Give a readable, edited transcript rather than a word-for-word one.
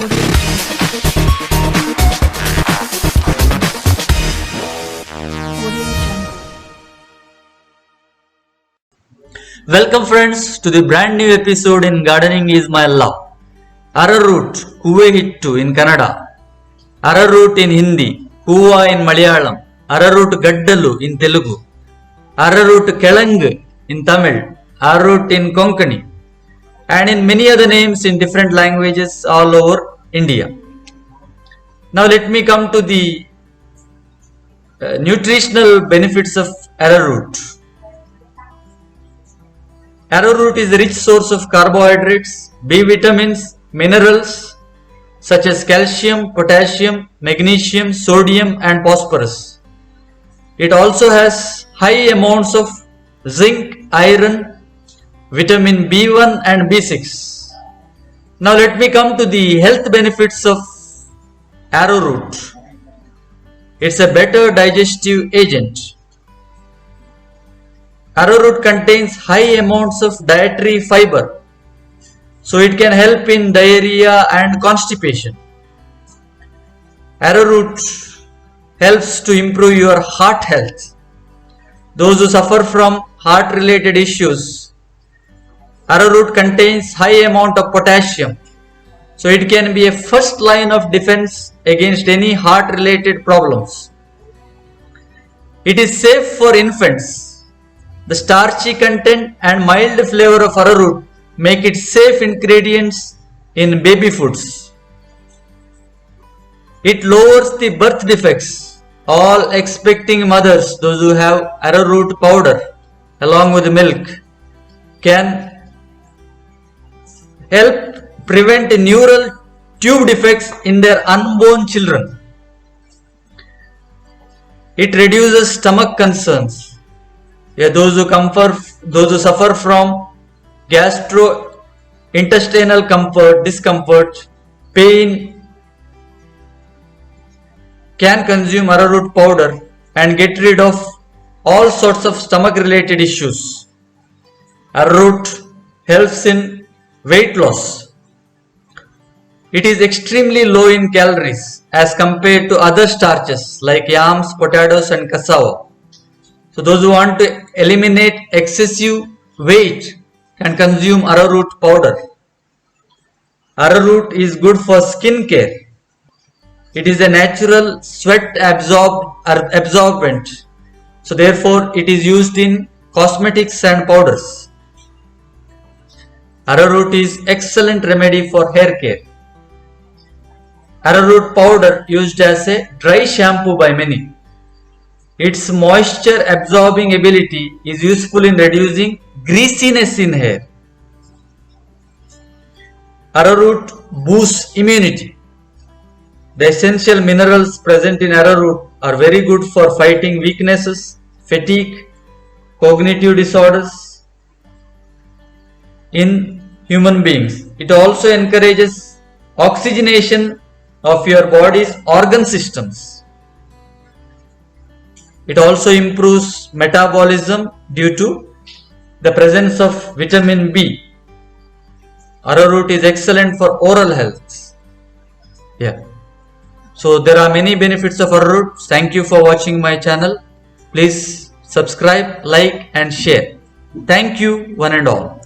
Welcome friends to the brand new episode in Gardening is My Love. Arrowroot, Huve Hittu in Kannada, Arrowroot in Hindi, Huva in Malayalam, Arrowroot Gaddalu in Telugu, Arrowroot Kelang in Tamil, Arrowroot in Konkani, and in many other names in different languages all over India. Now let me come to the nutritional benefits of arrowroot. Arrowroot is a rich source of carbohydrates, B vitamins, minerals such as calcium, potassium, magnesium, sodium and phosphorus. It also has high amounts of zinc, iron, vitamin B1 and B6. Now let me come to the health benefits of arrowroot. It's a better digestive agent. Arrowroot contains high amounts of dietary fiber, so it can help in diarrhea and constipation. Arrowroot helps to improve your heart health. Those who suffer from heart related issues, arrowroot contains high amount of potassium, so it can be a first line of defense against any heart related problems. It is safe for infants. The starchy content and mild flavor of arrowroot make it safe ingredients in baby foods. It lowers the birth defects. All expecting mothers, those who have arrowroot powder along with milk, can help prevent neural tube defects in their unborn children. It reduces stomach concerns. Those who suffer from gastrointestinal discomfort, pain, can consume arrowroot powder and get rid of all sorts of stomach related issues. Arrowroot helps in weight loss. It is extremely low in calories as compared to other starches like yams, potatoes and cassava. So those who want to eliminate excessive weight can consume arrowroot powder. Arrowroot is good for skin care. It is a natural sweat absorbent. So therefore it is used in cosmetics and powders. Arrowroot is excellent remedy for hair care. Arrowroot powder used as a dry shampoo by many. Its moisture absorbing ability is useful in reducing greasiness in hair. Arrowroot boosts immunity. The essential minerals present in arrowroot are very good for fighting weaknesses, fatigue, cognitive disorders in human beings. It also encourages oxygenation of your body's organ systems. It also improves metabolism due to the presence of vitamin B. Arrowroot is excellent for oral health. So there are many benefits of arrowroot. Thank you for watching my channel. Please subscribe, like and share. Thank you one and all.